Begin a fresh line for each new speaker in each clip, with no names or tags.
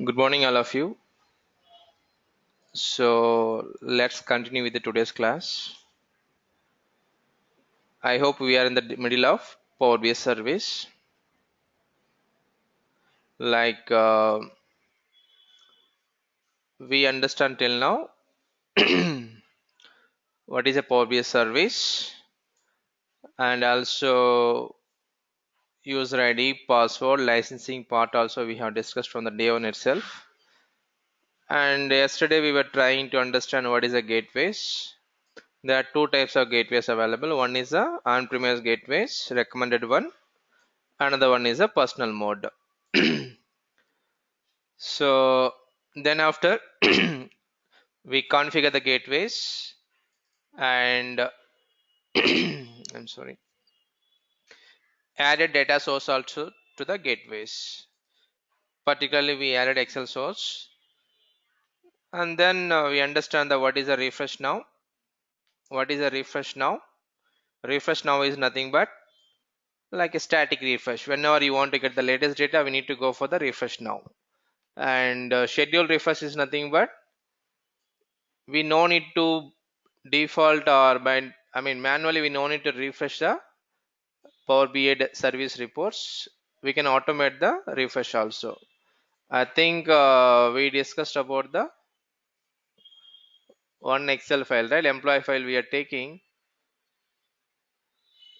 Good morning, all of you. So let's continue with the today's class. I hope we are in the middle of Power BI service. Like we understand till now, what is a Power BI service, and also user ID, password, licensing part. Also, we have discussed from the day one itself. And yesterday we were trying to understand what is a gateways. There are two types of gateways available. One is a on-premise gateways, recommended one. Another one is a personal mode. So then after we configure the gateways and I'm sorry, added data source also to the gateways. Particularly we added Excel source, and then we understand the what is a refresh now. What is a refresh now? Refresh now is nothing but like a static refresh. Whenever you want to get the latest data, we need to go for the refresh now. And schedule refresh is nothing but we no need to default or by manually we no need to refresh the Power BI service reports. We can automate the refresh also. I think we discussed about the one Excel file, right? Employee file we are taking.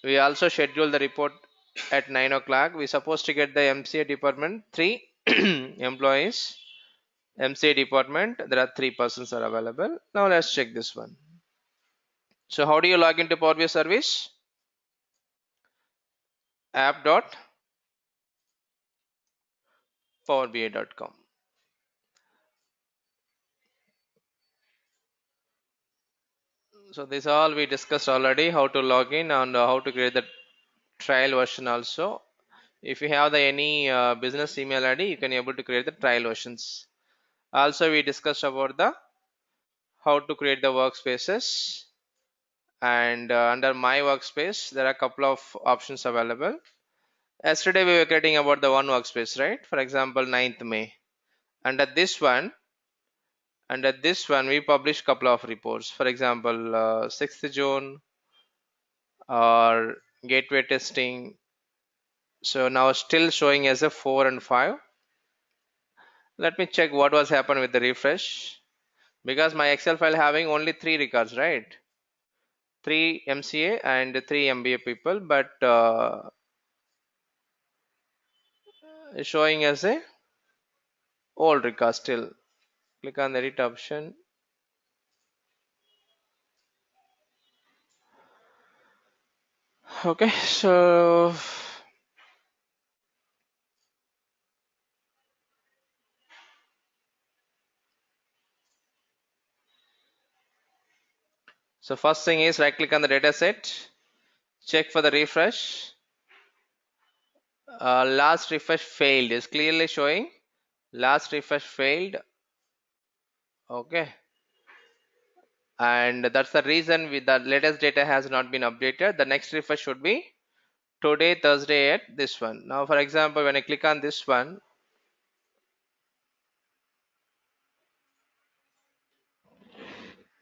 We also schedule the report at 9 o'clock. We supposed to get the MCA department three employees. MCA department there are three persons are available. Now let's check this one. So how do you log into Power BI service? app.powerbi.com. So this all we discussed already, how to log in and how to create the trial version also. If you have the any business email ID, you can able to create the trial versions. Also we discussed about the how to create the workspaces, and under my workspace there are a couple of options available. Yesterday we were creating about the one workspace, right? For example, 9th May. Under this one, we publish couple of reports. For example, 6th June or gateway testing. So now still showing as a 4 and 5. Let me check what was happened with the refresh, because my Excel file having only 3 records, right? 3 MCA and 3 MBA people, but showing as a old record still. Click on the edit option. Okay, so first thing is right click on the data set, check for the refresh. Last refresh failed is clearly showing. Last refresh failed. Okay, and that's the reason with the latest data has not been updated. The next refresh should be today, Thursday, at this one. Now for example, when I click on this one,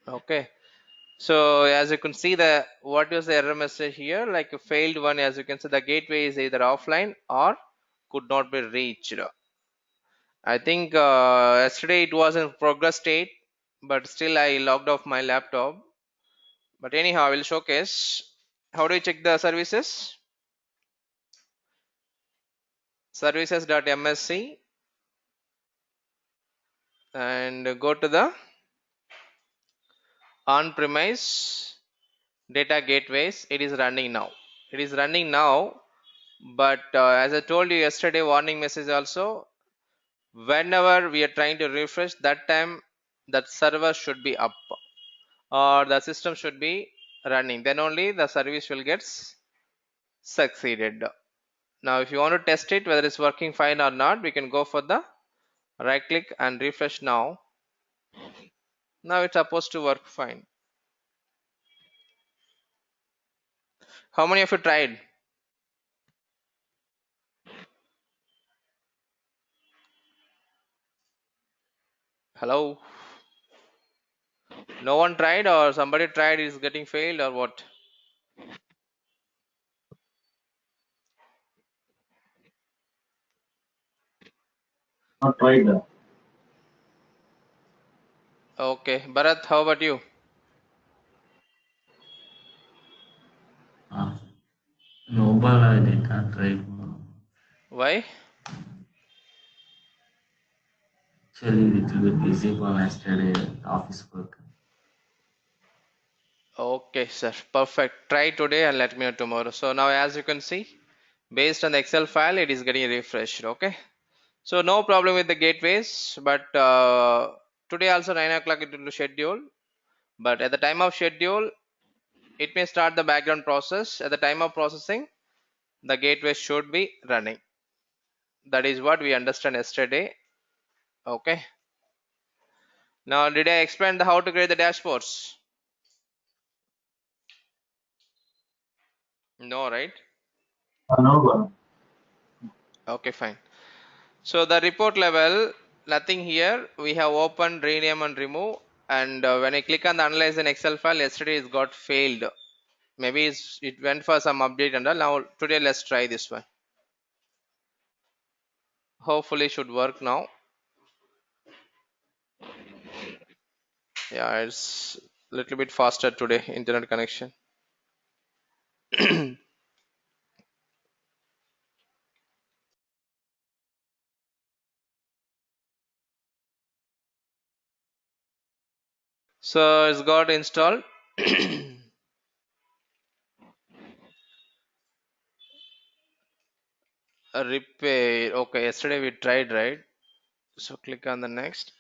okay, so as you can see, the what was the error message here, like a failed one. As you can see, the gateway is either offline or could not be reached. I think yesterday it was in progress state, but still I logged off my laptop. But anyhow, I will showcase how do you check the services. Services.msc, and go to the on-premise data gateways. It is running now. It is running now, but as I told you yesterday, warning message also. Whenever we are trying to refresh, that time that server should be up or the system should be running. Then only the service will get succeeded. Now if you want to test it whether it's working fine or not, we can go for the right click and refresh now. Now it's supposed to work fine. How many of you tried? Hello? No one tried, or somebody tried is getting failed, or what?
Not tried that.
Okay. Bharat, how about you?
Uh, no, but I did not try.
Why?
Actually, little bit busy for yesterday office work.
Okay, sir. Perfect. Try today and let me know tomorrow. So now, as you can see, based on the Excel file, it is getting refreshed. Okay. So no problem with the gateways, but today also 9 o'clock it will schedule. But at the time of schedule, it may start the background process. At the time of processing, the gateway should be running. That is what we understand yesterday. Okay. Now, did I explain the how to create the dashboards? No, right?
No, but
Okay, fine. So the report level, nothing here. We have opened, rename and remove. And when I click on the analyze in Excel file, yesterday it got failed. Maybe it went for some update and all. Now today let's try this one. Hopefully should work now. Yeah, it's a little bit faster today, internet connection. So it's got installed. A repair. Okay, yesterday we tried, right? So click on the next.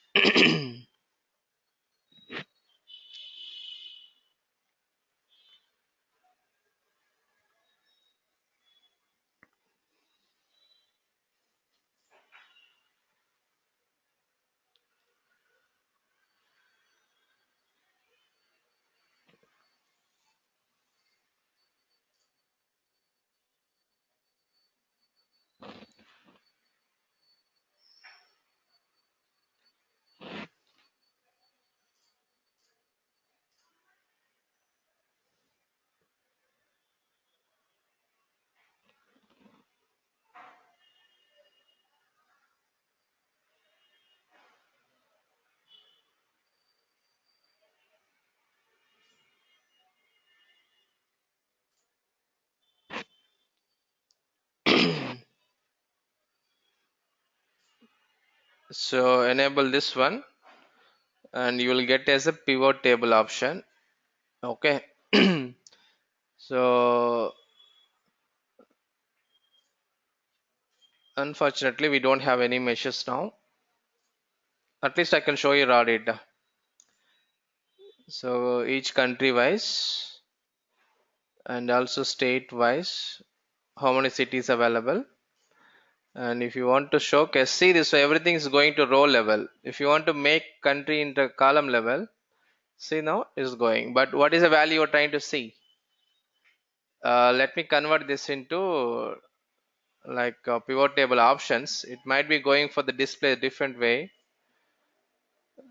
So enable this one and you will get as a pivot table option. Okay. So unfortunately we don't have any measures now. At least I can show you raw data. So each country wise and also state wise, how many cities available. And if you want to showcase, see this, so everything is going to row level. If you want to make country into column level, see now is going. But what is the value you're trying to see? Let me convert this into like pivot table options. It might be going for the display a different way.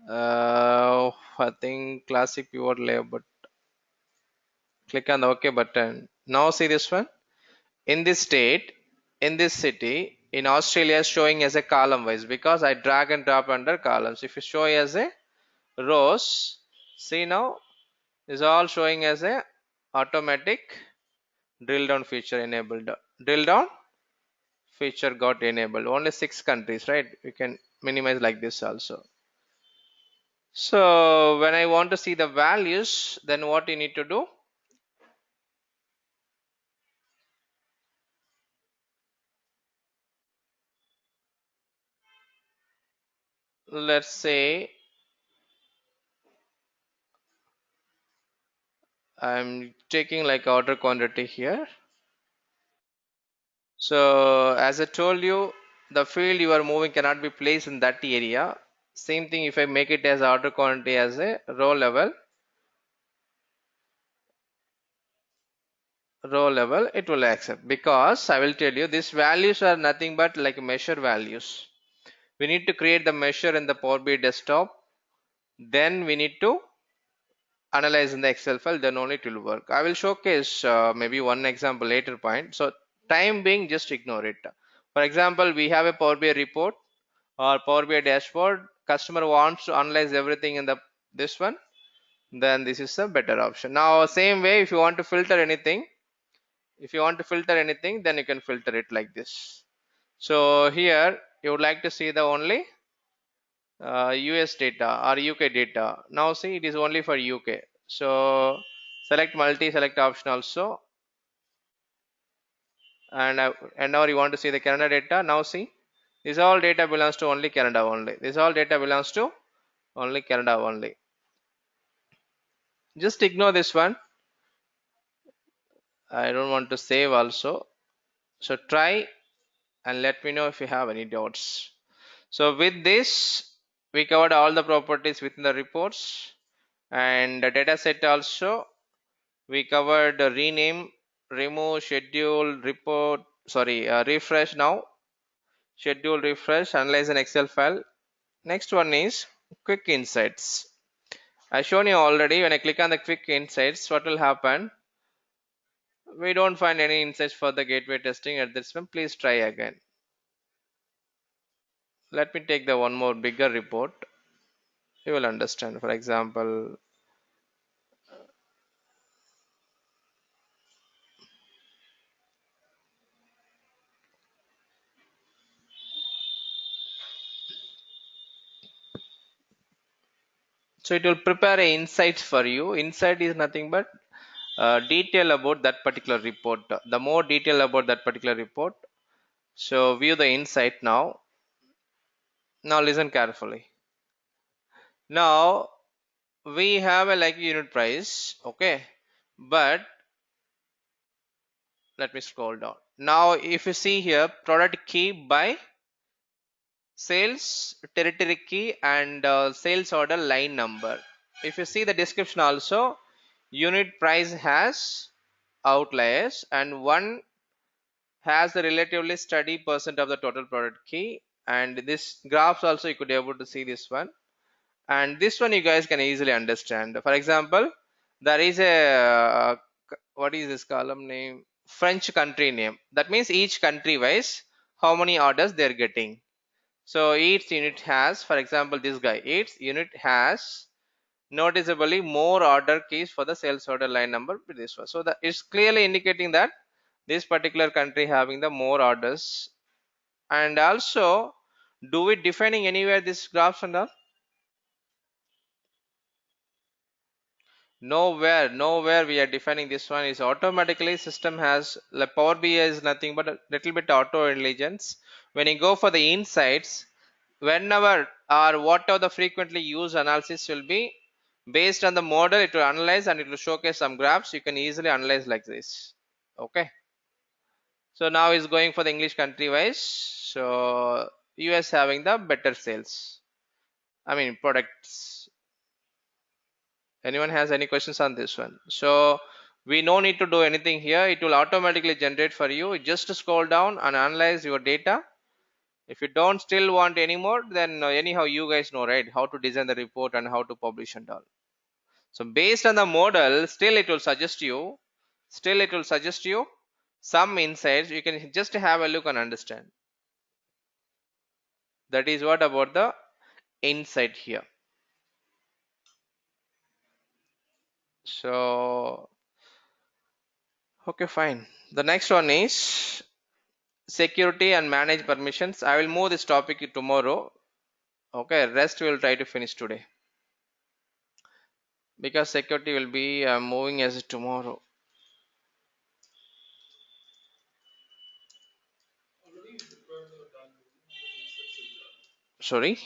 I think classic pivot layout, but click on the OK button. Now see this one. In this state, in this city, in Australia is showing as a column wise because I drag and drop under columns. If you show as a rows, see now is all showing as a automatic drill down feature enabled. Drill down feature got enabled. Only 6 countries, right? You can minimize like this also. So when I want to see the values, then what you need to do? Let's say I'm taking like order quantity here. So as I told you, the field you are moving cannot be placed in that area. Same thing if I make it as order quantity as a row level, it will accept because I will tell you these values are nothing but like measure values. We need to create the measure in the Power BI desktop. then we need to analyze in the Excel file, then only it will work. I will showcase maybe one example later point. So time being, just ignore it. For example, we have a Power BI report or Power BI dashboard. Customer wants to analyze everything in the this one, then this is a better option. Now same way, if you want to filter anything, then you can filter it like this. So here you would like to see the only US data or UK data. Now see, it is only for UK. So select multi, select option also, and now you want to see the Canada data. Now see, this all data belongs to only Canada only. This all data belongs to only Canada only. Just ignore this one. I don't want to save also. So try and let me know if you have any doubts. So with this, we covered all the properties within the reports and the data set also. We covered rename, remove, schedule, report, sorry, refresh now, schedule, refresh, analyze an Excel file. Next one is quick insights. I shown you already. When I click on the quick insights, what will happen? We don't find any insights for the gateway testing at this one. Please try again. Let me take the one more bigger report. You will understand. For example, so it will prepare a insights for you. Insight is nothing but detail about that particular report. The more detail about that particular report. So view the insight now. Now listen carefully. Now we have a like unit price, okay, but let me scroll down. Now if you see here, product key by sales, territory key, and sales order line number. If you see the description also, unit price has outliers and one has the relatively steady percent of the total product key, and this graphs also you could be able to see this one, and this one you guys can easily understand. For example, there is a what is this column name, French country name. That means each country wise how many orders they're getting. So each unit has, for example, this guy, each unit has noticeably more order keys for the sales order line number with this one. So that is clearly indicating that this particular country having the more orders. And also, do we defining anywhere this graphs and all? Nowhere we are defining. This one is automatically system has, like Power BI is nothing but a little bit auto intelligence. When you go for the insights, whenever or whatever the frequently used analysis will be based on the model, it will analyze and it will showcase some graphs. You can easily analyze like this. Okay. So now is going for the English country wise. So US having the better sales. I mean products. Anyone has any questions on this one? So we no need to do anything here. It will automatically generate for you. Just scroll down and analyze your data. If you don't still want any more, then anyhow you guys know, right, how to design the report and how to publish and all. So based on the model, still it will suggest you some insights. You can just have a look and understand. That is what about the insight here. So okay, fine. The next one is security and manage permissions. I will move this topic tomorrow. Okay, rest we will try to finish today because security will be moving as tomorrow. Sorry,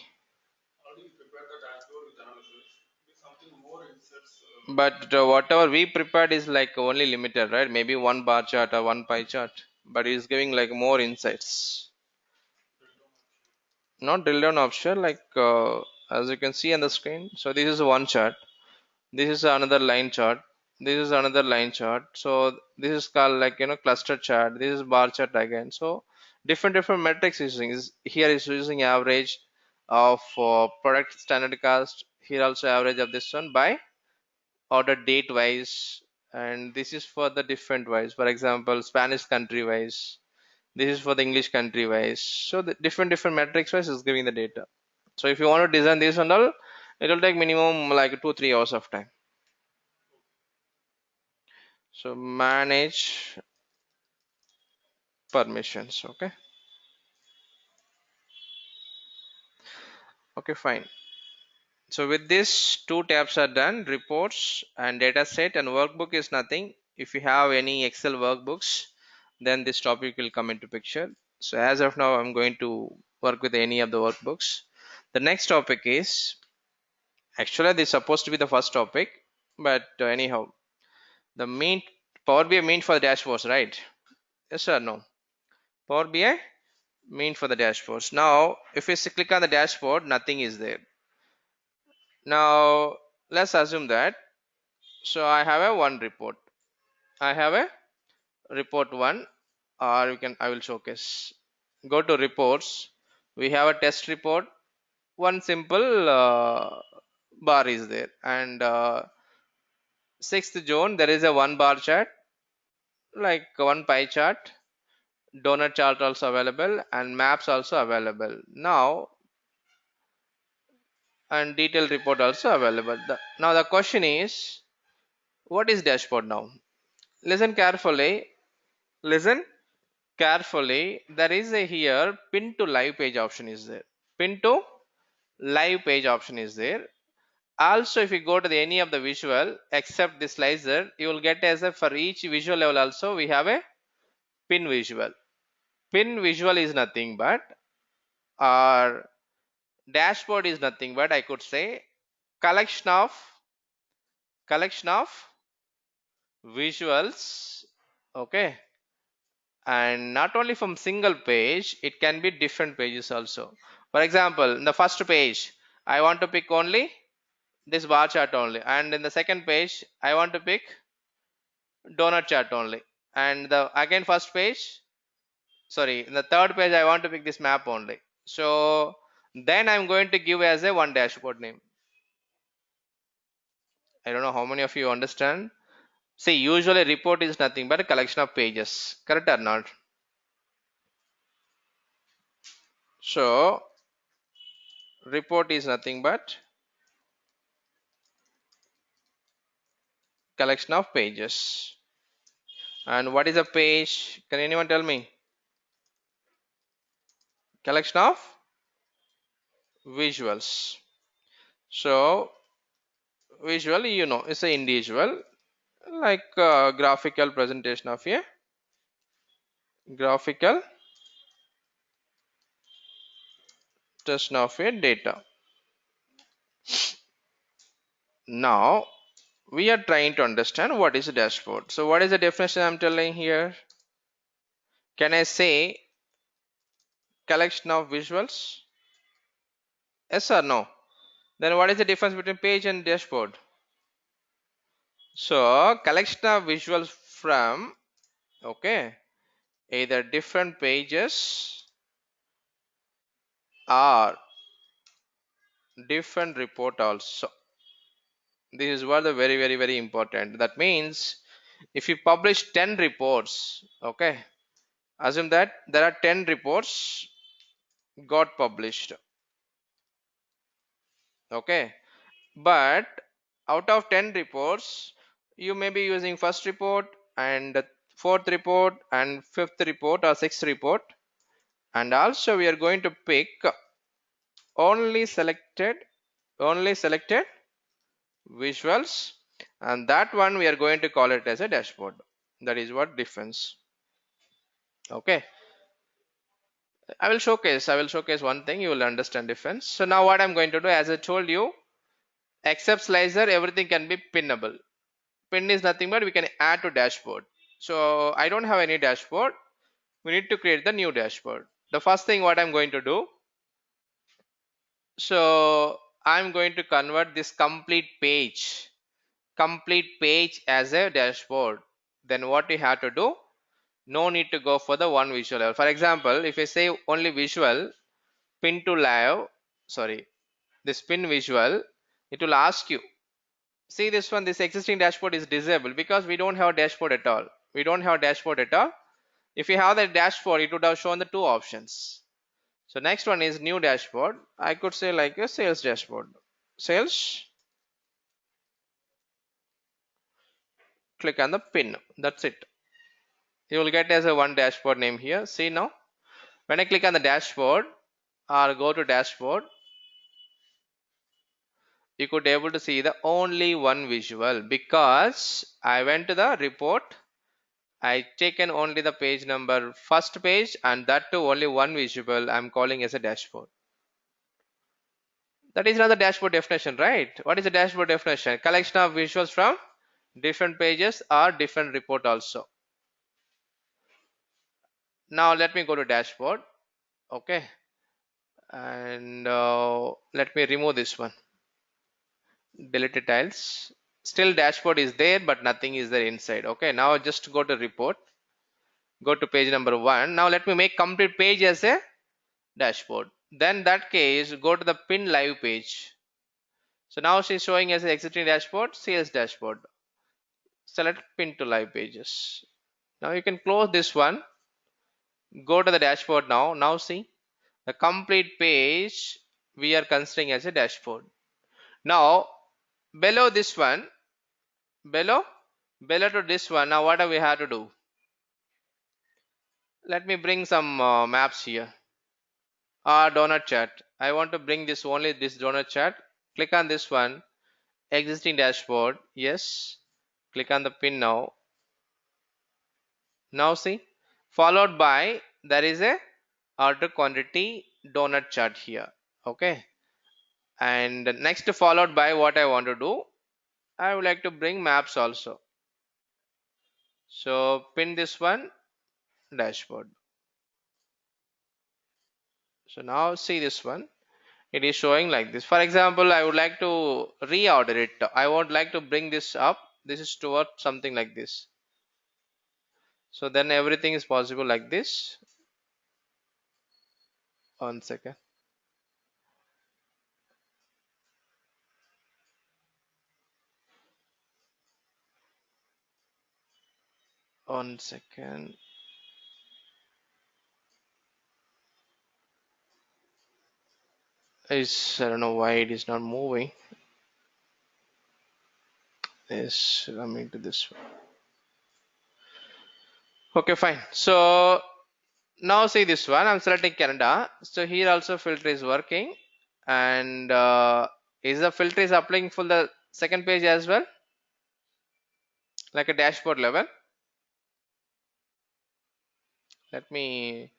but whatever we prepared is like only limited, right? Maybe one bar chart or one pie chart, but it's giving like more insights. Not drill down option, like as you can see on the screen. So this is one chart. This is another line chart. This is another line chart. So this is called like cluster chart. This is bar chart again. So different metrics using is here is using average of product standard cost, Here also average of this one by order date wise, and this is for the different wise. For example, Spanish country wise. This is for the English country wise. So the different metrics wise is giving the data. So if you want to design this and all, it will take minimum like 2-3 hours of time. So manage permissions. Okay, fine. So with this, two tabs are done: reports and data set, and workbook is nothing. If you have any Excel workbooks, then this topic will come into picture. So as of now, I'm going to work with any of the workbooks. The next topic is, actually this is supposed to be the first topic, but anyhow, the main Power BI mean for the dashboards, right? Yes or no? Power BI mean for the dashboards. Now, if you click on the dashboard, nothing is there. Now, let's assume that. So I have a one report. I have a report one, or you can, I will showcase. Go to reports. We have a test report. One simple bar is there, and 6th June there is a one bar chart, like one pie chart, donut chart also available, and maps also available. Now, and detailed report also available. Now the question is, what is dashboard now? Listen carefully. Listen carefully. There is a here pin to live page option is there. Pin to live page option is there. Also, if you go to any of the visual except the slicer, you will get as a, for each visual level also we have a pin visual. Pin visual is nothing but, our dashboard is nothing but, I could say, collection of visuals. Okay, and not only from single page, it can be different pages also. For example, in the first page I want to pick only this bar chart only, and in the second page I want to pick donut chart only, and the again first page, sorry, in the third page I want to pick this map only. So then I'm going to give as a one dashboard name. I don't know how many of you understand. See, usually report is nothing but a collection of pages, correct or not? So report is nothing but collection of pages. And what is a page? Can anyone tell me? Collection of visuals. So visually, you know, it's an individual, like graphical presentation of a graphical presentation of a data. Now we are trying to understand what is a dashboard. So what is the definition I'm telling here? Can I say collection of visuals? Yes or no? Then what is the difference between page and dashboard? So collection of visuals from, okay, either different pages or different report also. This is what the very important. That means if you publish 10 reports, okay, assume that there are 10 reports got published, okay, but out of 10 reports you may be using first report and fourth report and fifth report or sixth report, and also we are going to pick only selected visuals, and that one we are going to call it as a dashboard. That is what difference. Okay, I will showcase one thing, you will understand difference. So now what I'm going to do, as I told you, except slicer everything can be pinnable. Pin is nothing but we can add to dashboard. So I don't have any dashboard, we need to create the new dashboard. The first thing what I'm going to do, so I'm going to convert this complete page as a dashboard. Then what we have to do, no need to go for the one visual level. For example, if I say only visual pin to live, sorry, this pin visual, It will ask you, see this one, this existing dashboard is disabled because we don't have a dashboard at all. We don't have a dashboard at all. If you have the dashboard, it would have shown the two options. So next one is new dashboard. I could say like a sales dashboard. Sales, click on the pin. That's it. You will get as a one dashboard name here. See now, when I click on the dashboard or go to dashboard, you could able to see the only one visual because I went to the report. I taken only the page number first page and that too only one visible. I'm calling as a dashboard. That is not the dashboard definition, right? What is the dashboard definition? Collection of visuals from different pages or different report also. Now let me go to dashboard. Okay, and let me remove this one. Deleted tiles. Still dashboard is there, but nothing is there inside. Okay, now just go to report. Go to page number 1. Now let me make complete page as a dashboard. Then that case, go to the pin live page. So now she's showing as existing dashboard, sales dashboard. Select pin to live pages. Now you can close this one. Go to the dashboard now. Now see the complete page we are considering as a dashboard. Now below this one, below to this one. Now what do we have to do? Let me bring some maps here. Donut chart. I want to bring this only this donut chart. Click on this one. Existing dashboard. Yes. Click on the pin now. Now see, followed by there is a order quantity donut chart here. Okay, and next followed by what I want to do, I would like to bring maps also. So pin this one, dashboard. So now see this one, it is showing like this. For example, I would like to reorder it. I would like to bring this up. This is toward something like this. So then everything is possible like this. 1 second. One second. I don't know why it is not moving. Yes, coming to this one. Okay, fine. So now see this one. I'm selecting Canada. So here also filter is working, and is the filter is applying for the second page as well, like a dashboard level. Let me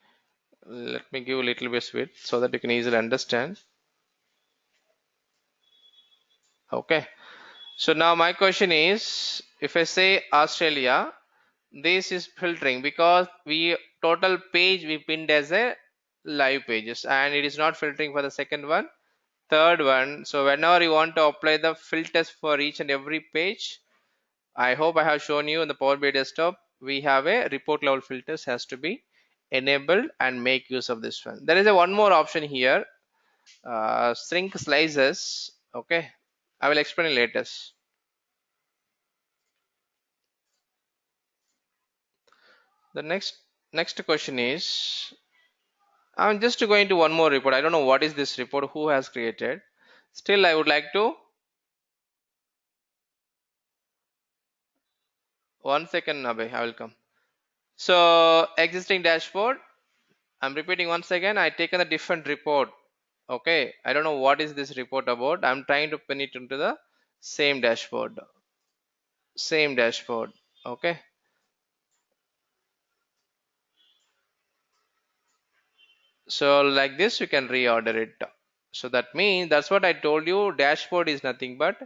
give a little bit width so that you can easily understand. Okay. So now my question is, if I say Australia, this is filtering because we total page we pinned as a live pages and it is not filtering for the second one, third one. So whenever you want to apply the filters for each and every page, I hope I have shown you in the Power BI desktop, we have a report level filters has to be enabled and make use of this one. There is a one more option here, shrink slices. Okay, I will explain it later. The next question is, I'm just going to one more report. I don't know what is this report, who has created. Still, I would like to 1 second, Abhay, I will come. So existing dashboard. I'm repeating once again. I taken a different report. Okay, I don't know what is this report about. I'm trying to pin it into the same dashboard. Same dashboard. Okay. So like this, you can reorder it. So that means that's what I told you. Dashboard is nothing but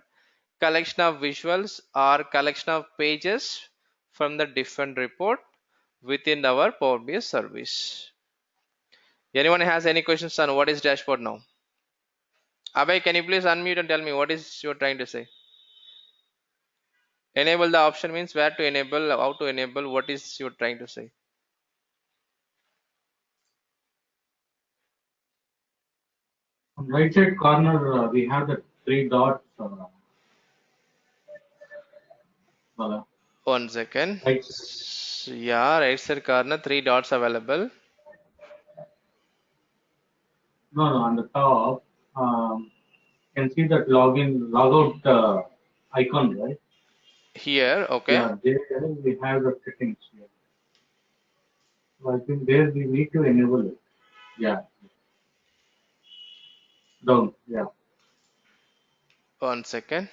collection of visuals or collection of pages from the different report within our Power BI service. Anyone has any questions on what is dashboard now? Abhay, can you please unmute and tell me what is you're trying to say? Enable the option means where to enable, how to enable, what is you're trying to say?
On right side corner, we have the three dot
One second.
right?
Yeah, right side corner, three dots available.
No, no, on the top, you can see that login, logout icon, right?
Here, okay.
Yeah, there we have the settings here. So I think there we need to enable it. Yeah, down. Yeah,
One second.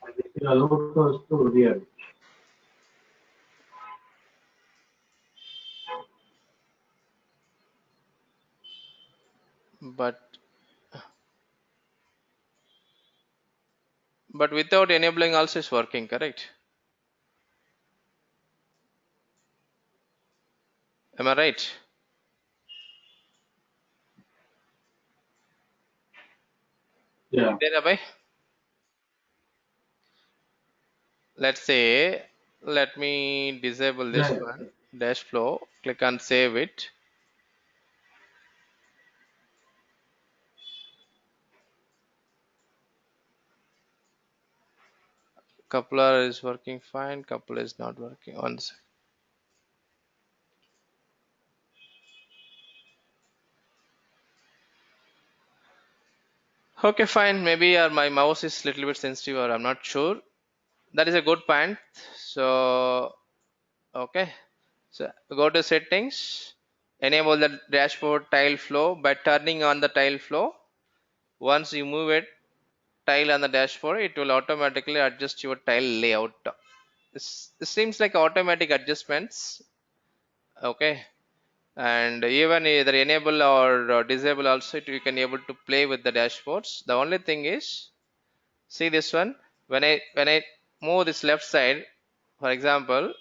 and it will allow us to read.
But without enabling also is working, correct? Am I right?
Yeah,
There, Abhay? Let's say, let me disable this
yeah,
one. Dash flow. Click on save it. Coupler is working fine. Coupler is not working. One sec. Okay, fine. Maybe my mouse is little bit sensitive, or I'm not sure. That is a good point. So, okay. So go to settings. Enable the dashboard tile flow by turning on the tile flow. Once you move it tile on the dashboard, it will automatically adjust your tile layout. This seems like automatic adjustments. Okay, and even either enable or disable also, you can able to play with the dashboards. The only thing is, see this one. When I move this left side, for example,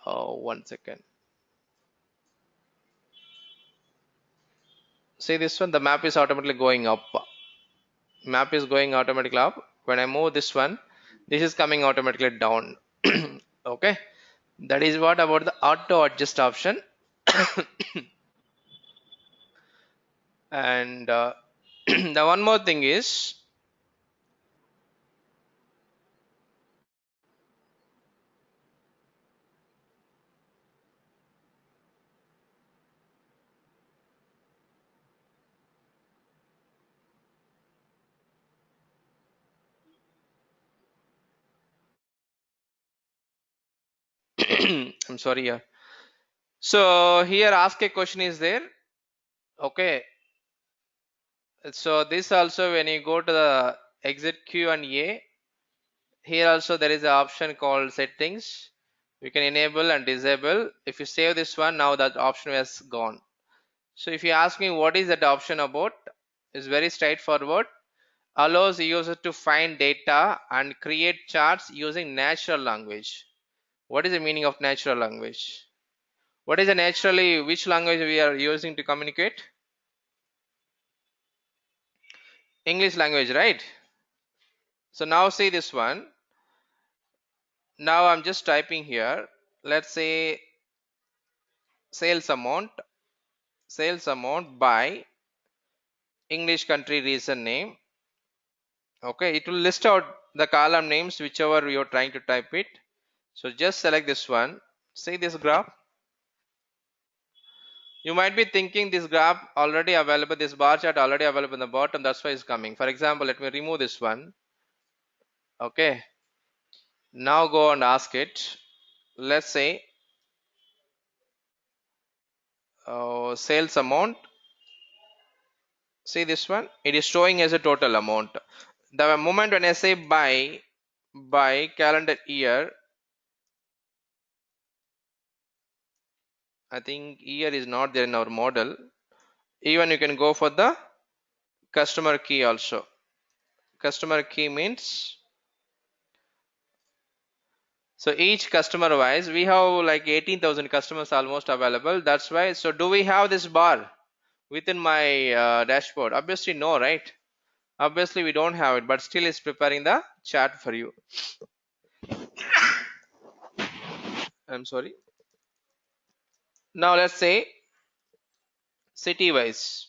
oh, one second. See this one. The map is automatically going up. Map is going automatically up. When I move this one, this is coming automatically down. Okay, that is what about the auto adjust option. And the one more thing is, I'm sorry here. So here ask a question is there. Okay, so this also, when you go to the exit Q and A, here also there is an option called settings. You can enable and disable. If you save this one, now that option has gone. So if you ask me what is that option about, it's very straightforward. Allows user to find data and create charts using natural language. What is the meaning of natural language? What is the naturally, which language we are using to communicate? English language, right? So now see this one. Now I'm just typing here. Let's say sales amount by English country region name. Okay, it will list out the column names whichever you're trying to type it. So just select this one. See this graph. You might be thinking this graph already available, this bar chart already available in the bottom, that's why it's coming. For example, let me remove this one. Okay, now go and ask it. Let's say sales amount. See this one, it is showing as a total amount. The moment when I say by calendar year, I think year is not there in our model. Even you can go for the customer key also. Customer key means, so each customer wise we have like 18,000 customers almost available. That's why. So do we have this bar within my dashboard? Obviously no, right? Obviously we don't have it, but still it's preparing the chart for you. I'm sorry. Now let's say city wise.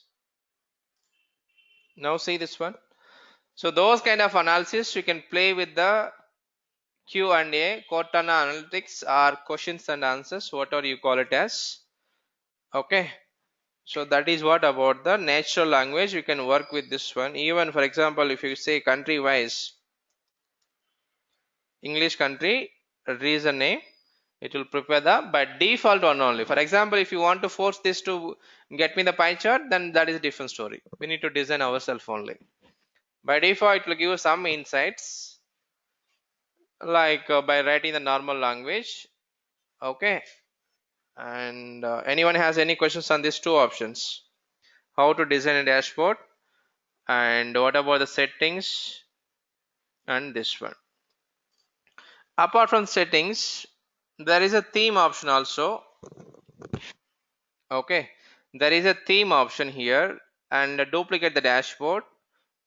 Now see this one. So those kind of analysis you can play with the Q&A, Cortana Analytics, or questions and answers, whatever you call it as. Okay. So that is what about the natural language. You can work with this one. Even for example, if you say country wise, English country, reason name, it will prepare the by default one only. For example, if you want to force this to get me the pie chart, then that is a different story. We need to design ourselves only. By default, it will give you some insights like by writing the normal language. Okay. And anyone has any questions on these two options? How to design a dashboard, and what about the settings, and this one. Apart from settings, there is a theme option also. Okay, there is a theme option here, and duplicate the dashboard,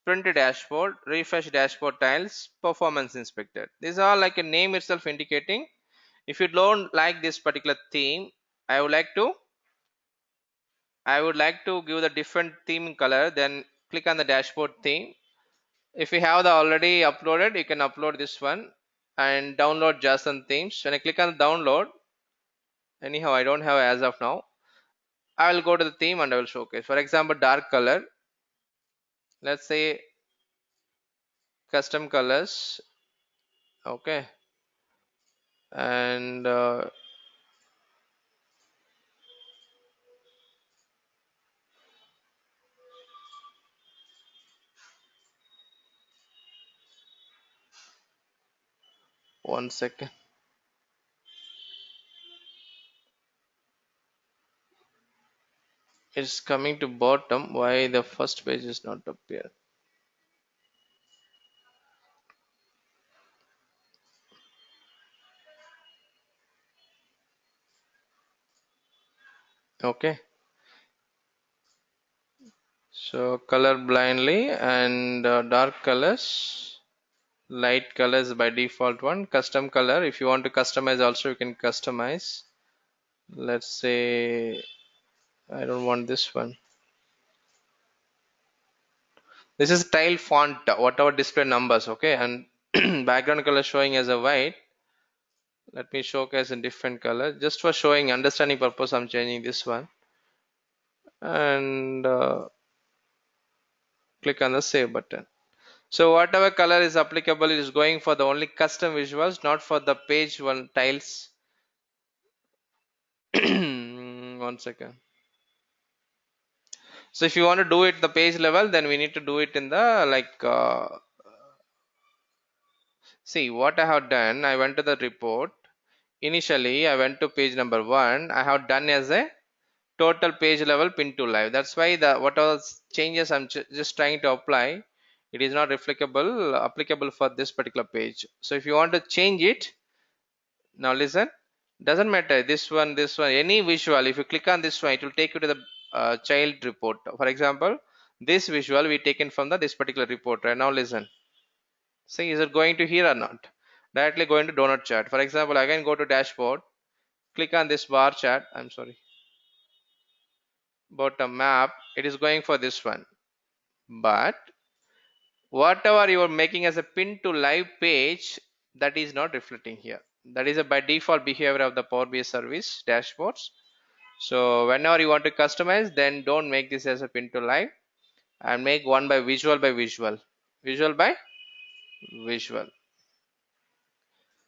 print a dashboard, refresh dashboard tiles, performance inspector. These are like a name itself indicating. If you don't like this particular theme, I would like to give the different theme color. Then click on the dashboard theme. If you have the already uploaded, you can upload this one and download JSON themes. When I click on download, anyhow I don't have as of now, I will go to the theme and I will showcase. For example, dark color, let's say custom colors. Okay, and one second, it's coming to bottom. Why the first page is not appear? Okay, so color blindly, and dark colors, light colors by default one, custom color. If you want to customize also, you can customize. Let's say I don't want this one. This is tile font, whatever display numbers. Okay, and background color showing as a white. Let me showcase in different color just for showing understanding purpose. I'm changing this one, and click on the save button. So whatever color is applicable is going for the only custom visuals, not for the page one tiles. One second. So if you want to do it the page level, then we need to do it in the like see what I have done. I went to the report. Initially I went to page number 1. I have done as a total page level pin to live. That's why the whatever changes I'm just trying to apply, it is not applicable for this particular page. So if you want to change it, now listen, doesn't matter this one, any visual. If you click on this one, it will take you to the child report. For example, this visual we taken from the this particular report. Right now listen, see, is it going to here or not? Directly going to donut chart. For example, again go to dashboard, click on this bar chart, I'm sorry, bottom map. It is going for this one, but whatever you are making as a pin to live page, that is not reflecting here. That is a by default behavior of the Power BI service dashboards. So whenever you want to customize, then don't make this as a pin to live, and make one by visual by visual, visual by visual.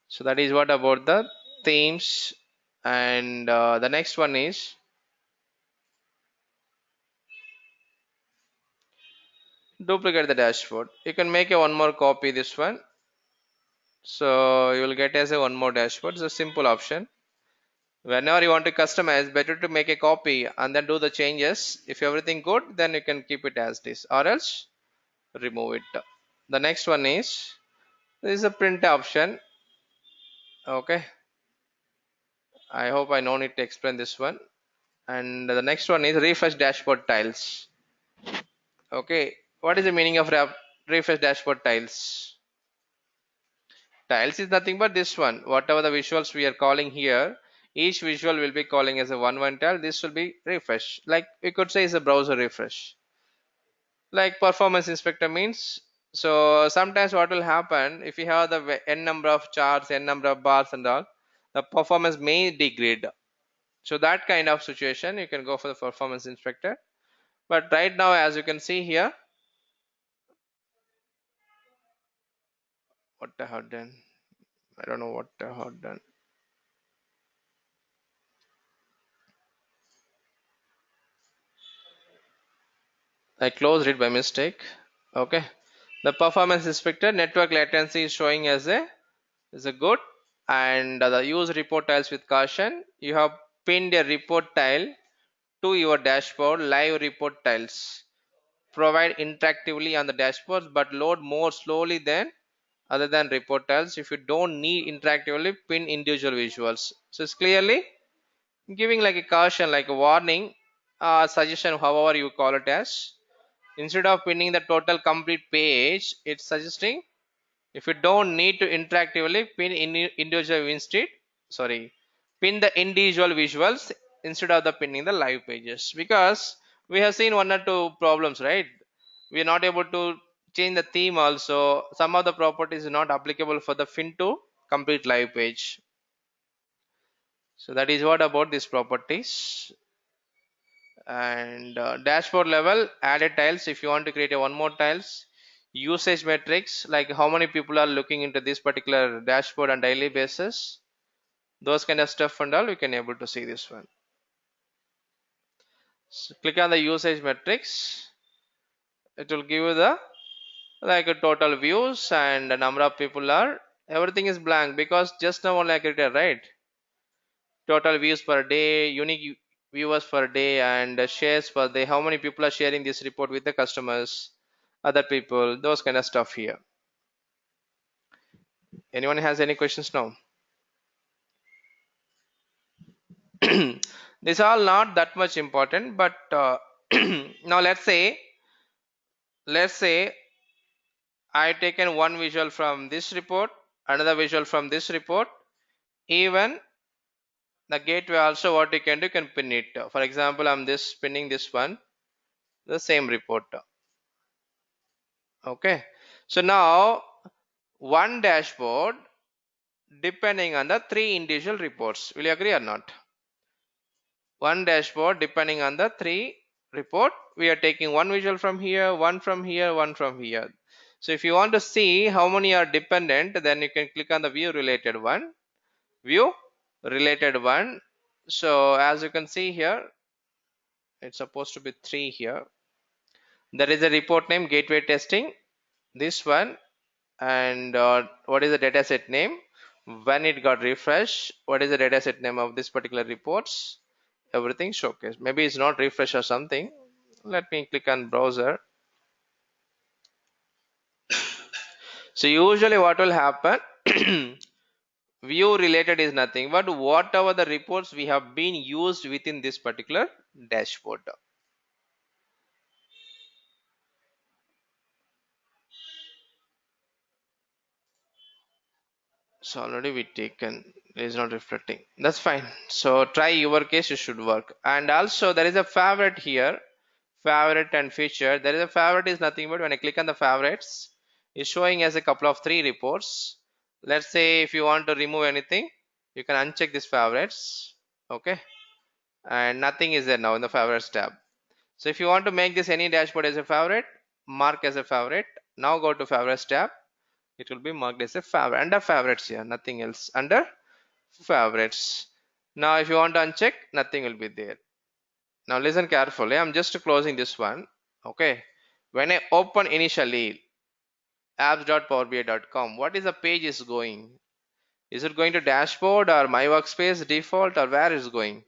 So that is what about the themes. And the next one is duplicate the dashboard. You can make a one more copy this one, so you will get as a one more dashboard. It's a simple option. Whenever you want to customize, better to make a copy and then do the changes. If everything good, then you can keep it as this, or else remove it. The next one is, this is a print option. Okay, I hope I no need to explain this one. And the next one is refresh dashboard tiles. Okay, what is the meaning of refresh dashboard tiles? Tiles is nothing but this one. Whatever the visuals we are calling here, each visual will be calling as a one tile. This will be refresh. Like we could say is a browser refresh. Like performance inspector means So sometimes what will happen if you have the n number of charts, n number of bars and all, the performance may degrade. So that kind of situation you can go for the performance inspector. But right now, as you can see here, what I have done, I don't know what I have done. I closed it by mistake. Okay, the performance inspector network latency is showing as a good, and the use report tiles with caution. You have pinned a report tile to your dashboard. Live report tiles provide interactively on the dashboard but load more slowly than other than report tiles. If you don't need interactively, pin individual visuals. So it's clearly giving like a caution, like a warning, suggestion, however you call it as. Instead of pinning the total complete page, it's suggesting if you don't need to interactively pin individual instead, sorry, pin the individual visuals instead of the pinning the live pages, because we have seen one or two problems, right? We are not able to change the theme also. Some of the properties are not applicable for the fin to complete live page. So that is what about these properties. And dashboard level added tiles. If you want to create a one more tiles, usage metrics, like how many people are looking into this particular dashboard on daily basis, those kind of stuff and all, we can able to see this one. So click on the usage metrics. It will give you the like a total views and the number of people are, everything is blank because just now only I created, right? Total views per day, unique viewers per day, and shares per day, how many people are sharing this report with the customers, other people, those kind of stuff here. Anyone has any questions now? This all not that much important, but now let's say I taken one visual from this report, another visual from this report, even the gateway also, what you can do, you can pin it. For example, I'm this pinning this one, the same report. Okay, so now one dashboard depending on the three individual reports. Will you agree or not? One dashboard depending on the three report. We are taking one visual from here, one from here, one from here. So if you want to see how many are dependent, then you can click on the view related one. View related one. So as you can see here, it's supposed to be three here. There is a report name gateway testing. This one, and what is the dataset name, when it got refreshed, what is the dataset name of this particular reports, everything showcased. Maybe it's not refresh or something. Let me click on browser. So usually what will happen, view related is nothing but whatever the reports we have been used within this particular dashboard. So already we taken, it is not reflecting, that's fine. So try your case, it should work. And also there is a favorite here, favorite and feature. There is a favorite is nothing but when I click on the favorites, it's showing as a couple of three reports. Let's say if you want to remove anything, you can uncheck this favorites. Okay, and nothing is there now in the favorites tab. So if you want to make this any dashboard as a favorite, mark as a favorite. Now go to favorites tab, it will be marked as a favorite under favorites here, nothing else under favorites. Now if you want to uncheck, nothing will be there. Now listen carefully, I'm just closing this one. Okay, when I open initially apps.powerbi.com, what is the page is going? Is it going to dashboard or my workspace default, or where is going?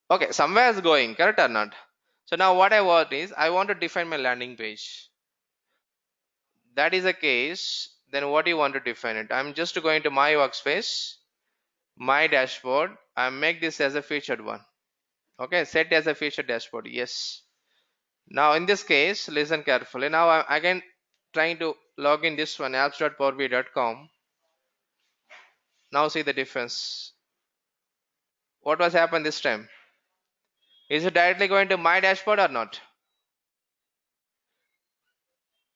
Okay, somewhere is going, correct or not? So now what I want is I want to define my landing page. That is the case, then what do you want to define it? I'm just going to my workspace, my dashboard, I make this as a featured one. Okay, set as a featured dashboard, yes. Now in this case, listen carefully. Now I'm again trying to log in this one, apps.powerbi.com. Now see the difference. What was happened this time? Is it directly going to my dashboard or not?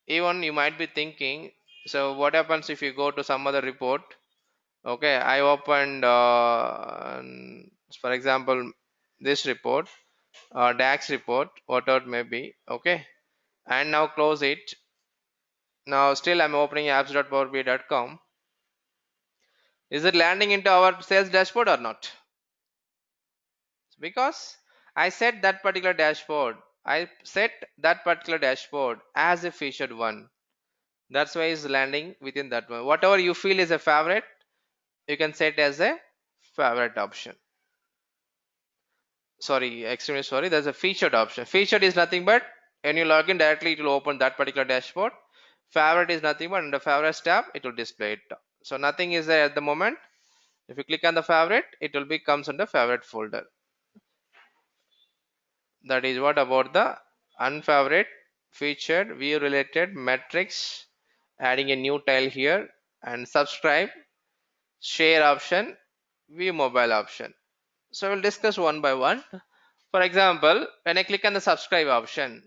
even you might be thinking, so what happens if you go to some other report? Okay, I opened for example this report, DAX report, whatever it may be. Okay, and now close it. Now still I'm opening apps.powerbi.com. Is it landing into our sales dashboard or not? Because I set that particular dashboard. I set that particular dashboard as a featured one. That's why it's landing within that one. Whatever you feel is a favorite, you can set as a favorite option. Sorry, extremely sorry. There's a featured option. Featured is nothing but when you log in directly, it will open that particular dashboard. Favorite is nothing but under favorites tab, it will display it. So nothing is there at the moment. If you click on the favorite, it will be comes under favorite folder. That is what about the unfavorite, featured, view related, metrics, adding a new tile here, and subscribe, share option, view mobile option. So we'll discuss one by one. For example, when I click on the subscribe option,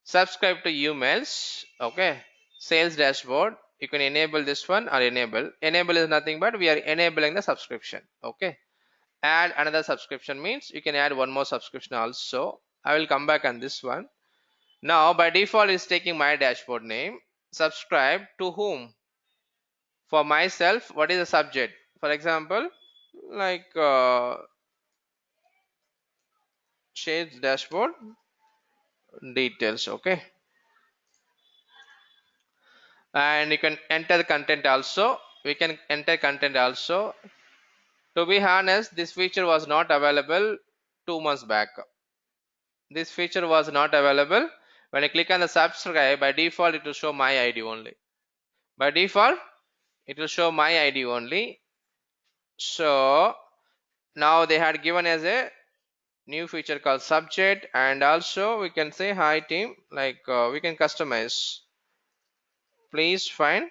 subscribe to emails, okay, sales dashboard, you can enable this one or enable is nothing but we are enabling the subscription. Okay, add another subscription means you can add one more subscription also. I will come back on this one. Now by default is taking my dashboard name. Subscribe to whom? For myself, what is the subject? For example, like shades dashboard details. Okay, and you can enter the content also. We can enter content also. To be honest, this feature was not available 2 months back. This feature was not available. When I click on the subscribe, by default it will show my ID only. By default it will show my ID only. So now they had given as a new feature called subject, and also we can say hi team, like we can customize. Please find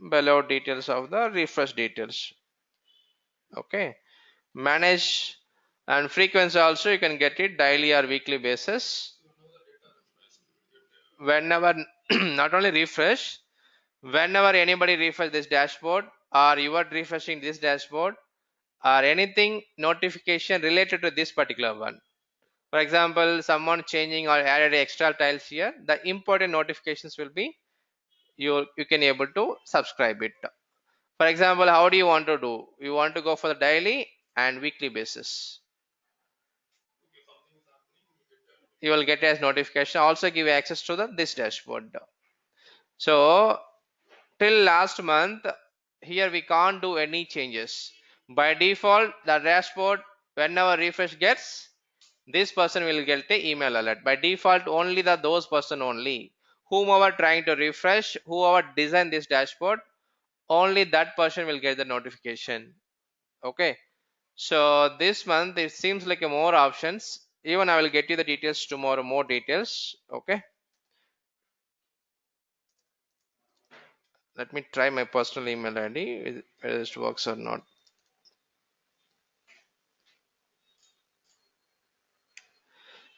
below details of the refresh details. Okay, manage and frequency also you can get it daily or weekly basis. Whenever not only refresh, whenever anybody refresh this dashboard or you are refreshing this dashboard or anything notification related to this particular one. For example, someone changing or added extra tiles here, the important notifications will be you can able to subscribe it. For example, how do you want to do? You want to go for the daily and weekly basis. You will get as notification. Also give access to the this dashboard. So till last month, here we can't do any changes. By default, the dashboard whenever refresh gets, this person will get the email alert. By default, only those person only. Whomever trying to refresh, whoever design this dashboard, only that person will get the notification. Okay. So this month it seems like a more options. Even I will get you the details tomorrow, more details. Okay. Let me try my personal email ID whether it works or not.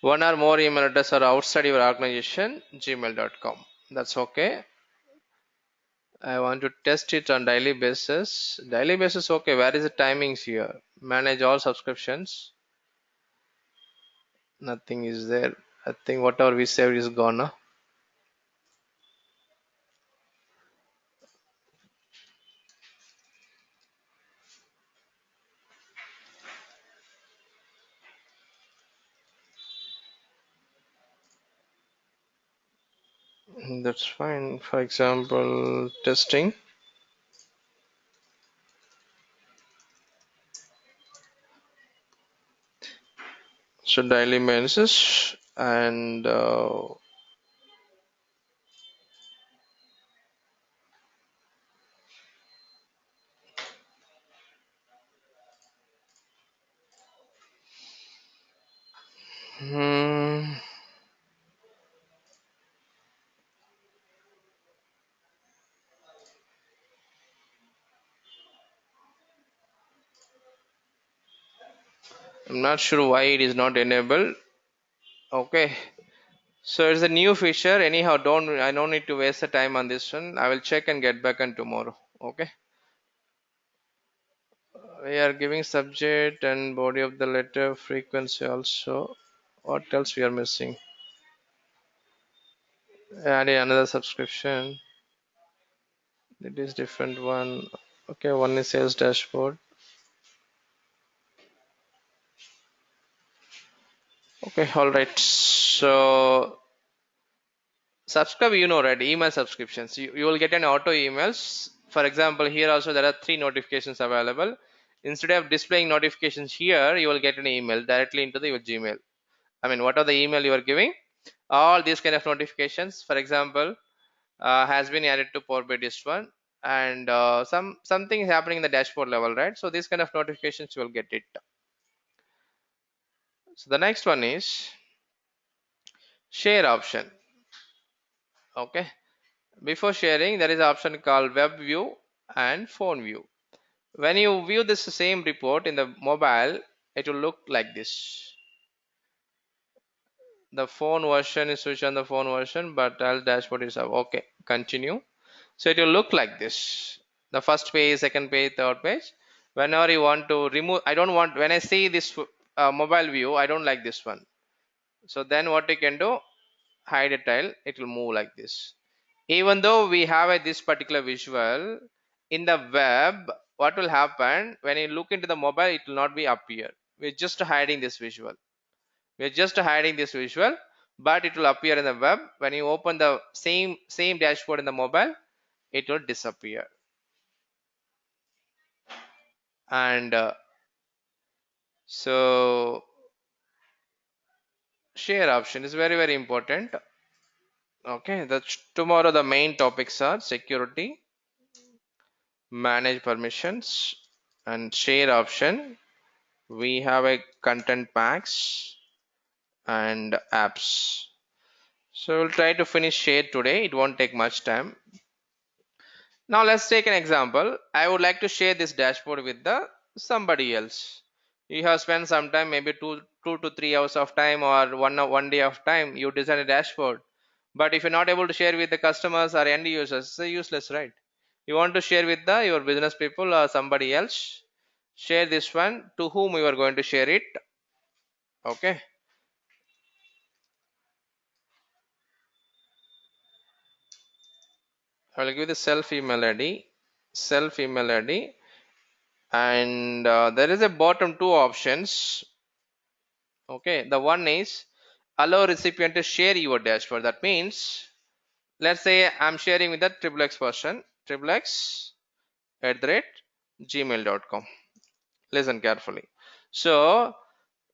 One or more email address are outside your organization, gmail.com. That's okay. I want to test it on daily basis. Daily basis, okay. Where is the timings here? Manage all subscriptions. Nothing is there. I think whatever we saved is gone. Huh? That's fine. For example, testing. So daily basis and hmm, I'm not sure why it is not enabled. Okay. So it's a new feature. Anyhow, I don't need to waste the time on this one. I will check and get back on tomorrow. Okay. We are giving subject and body of the letter, frequency also. What else we are missing? Adding another subscription. It is different one. Okay, one is sales dashboard. Okay, all right. So subscribe, right? Email subscriptions. You will get an auto emails. For example, here also there are 3 notifications available. Instead of displaying notifications here, you will get an email directly into your Gmail. I mean, what are the email you are giving? All these kind of notifications. For example, has been added to Power BI this one, and something is happening in the dashboard level, right? So this kind of notifications you will get it. So the next one is share option. Okay, before sharing there is an option called web view and phone view. When you view this same report in the mobile, it will look like this. The phone version is switched on the phone version, but all dashboard is up. Okay, continue. So it will look like this. The first page, second page, third page. Whenever you want to remove, I don't want, when I see this mobile view, I don't like this one. So then what you can do, hide a tile, it will move like this. Even though we have this particular visual in the web, what will happen when you look into the mobile, it will not be appear. We're just hiding this visual. We're just hiding this visual, but it will appear in the web. When you open the same dashboard in the mobile, it will disappear. And so share option is very important. Okay, tomorrow the main topics are security, manage permissions, and share option. We have a content packs and apps. So we'll try to finish share today. It won't take much time. Now let's take an example. I would like to share this dashboard with the somebody else. You have spent some time, maybe 2 to 3 hours of time, or one day of time. You design a dashboard, but if you're not able to share with the customers or end users, it's useless, right? You want to share with the your business people or somebody else. Share this one to whom you are going to share it. Okay. I will give the self email ID, and there is a bottom two options. Okay, the one is allow recipient to share your dashboard. That means, let's say I'm sharing with that triple X person, triplexx@gmail.com. Listen carefully. So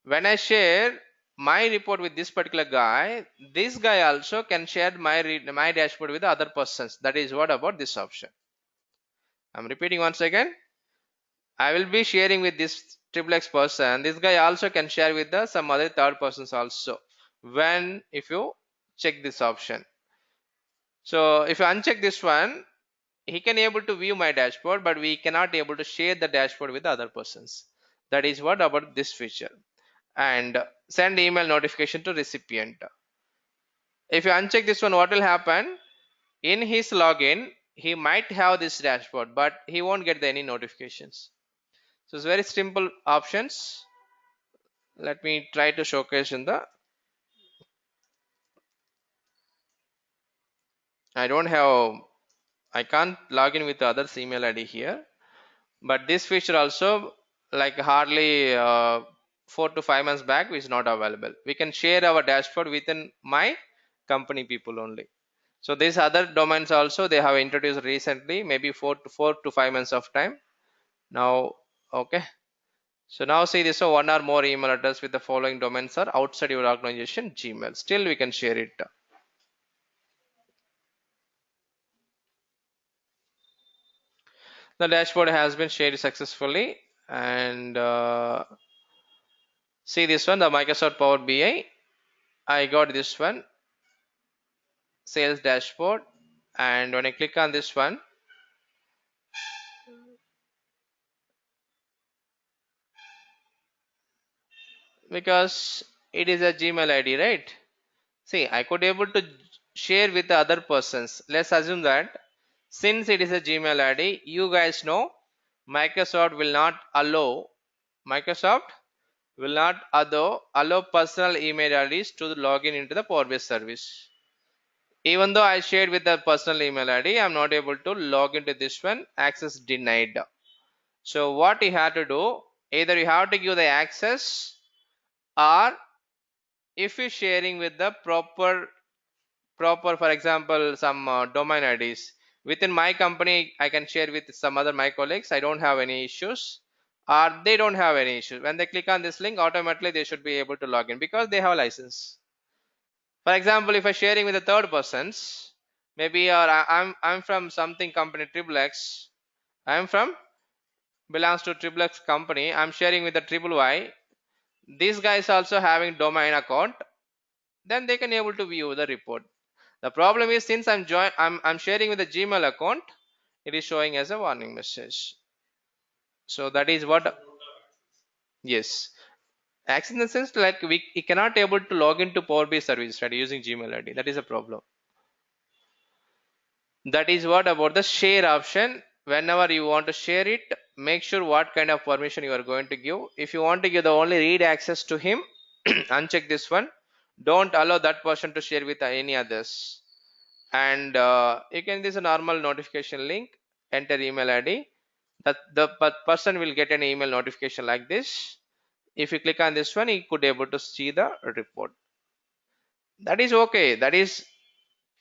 when I share my report with this particular guy, this guy also can share my dashboard with other persons. That is what about this option. I'm repeating once again. I will be sharing with this triple X person. This guy also can share with the some other third persons also. When if you check this option. So if you uncheck this one, he can able to view my dashboard, but we cannot able to share the dashboard with other persons. That is what about this feature. And send email notification to recipient. If you uncheck this one, what will happen? In his login, he might have this dashboard, but he won't get any notifications. So it's very simple options. Let me try to showcase in the, I can't log in with the other email ID here, but this feature also, like hardly 4 to 5 months back, is not available. We can share our dashboard within my company people only. So these other domains also they have introduced recently, maybe 4 to 5 months of time now. Okay, so now see this, so one or more email address with the following domains are outside your organization Gmail. Still we can share it. The dashboard has been shared successfully, and see this one, the Microsoft Power BI. I got this one, sales dashboard, and when I click on this one, because it is a Gmail ID, right? See, I could able to share with the other persons. Let's assume that since it is a Gmail ID, you guys know Microsoft will not allow Microsoft will not allow personal email IDs to log into the Power BI service. Even though I shared with the personal email ID, I'm not able to log into this one. Access denied. So what you have to do, either you have to give the access, or if you're sharing with the proper, for example, some domain IDs within my company, I can share with some other my colleagues. I don't have any issues, or they don't have any issues. When they click on this link, automatically they should be able to log in because they have a license. For example, if I'm sharing with the third persons, maybe or I'm from something company triple X. I'm from belongs to triple X company. I'm sharing with the triple Y. These guys also having domain account. Then they can able to view the report. The problem is since I'm sharing with the Gmail account, it is showing as a warning message. So that is what. Yes, access in the sense like we cannot able to log into Power BI service right using Gmail ID. That is a problem. That is what about the share option. Whenever you want to share it, make sure what kind of permission you are going to give. If you want to give the only read access to him, uncheck this one. Don't allow that person to share with any others. And you can this a normal notification link, enter email ID, that the person will get an email notification like this. If you click on this one, he could able to see the report. That is okay, that is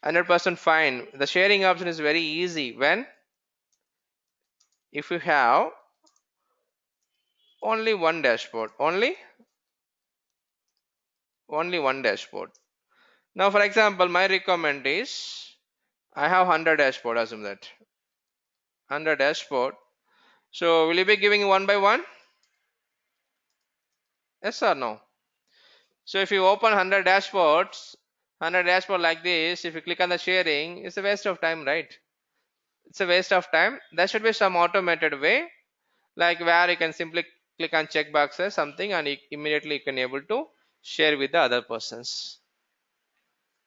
100% fine. The sharing option is very easy when if you have only one dashboard, only one dashboard. Now for example, my requirement is I have 100 dashboard, assume that 100 dashboard. So will you be giving one by one? Yes or no? So if you open 100 dashboards, 100 dashboard like this, if you click on the sharing, it's a waste of time, right? It's a waste of time. There should be some automated way, like where you can simply click on check boxes something and immediately you can able to share with the other persons.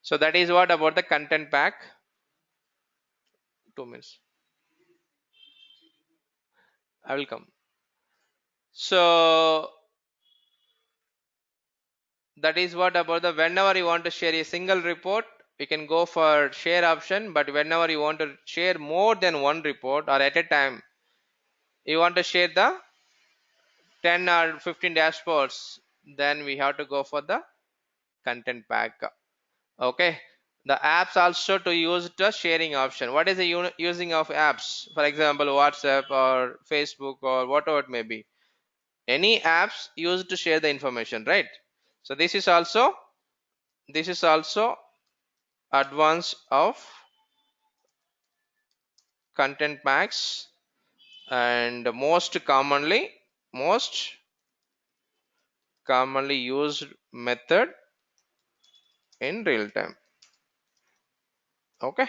So that is what about the content pack. 2 minutes. I will come. So that is what about the whenever you want to share a single report, you can go for share option, but whenever you want to share more than one report or at a time, you want to share the 10 or 15 dashboards, then we have to go for the content pack. Okay, the apps also to use the sharing option. What is the using of apps? For example, WhatsApp or Facebook or whatever it may be, any apps used to share the information, right? So this is also advance of content packs and most commonly used method in real time. Okay,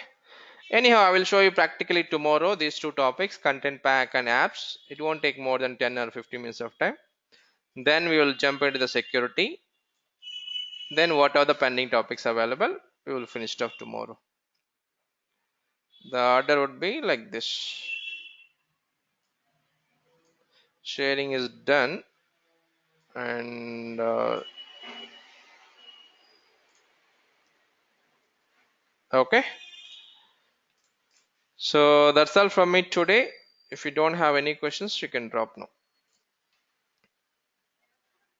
anyhow, I will show you practically tomorrow these two topics, content pack and apps. It won't take more than 10 or 15 minutes of time. Then we will jump into the security. Then what are the pending topics available, we will finish it off tomorrow. The order would be like this. Sharing is done, and okay, so that's all from me today. If you don't have any questions, you can drop now.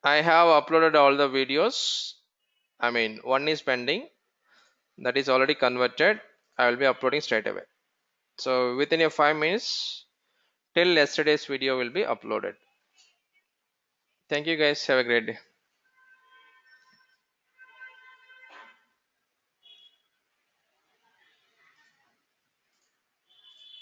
I have uploaded all the videos. I mean, one is pending, that is already converted. I will be uploading straight away. So within a 5 minutes till yesterday's video will be uploaded. Thank you guys, have a great day.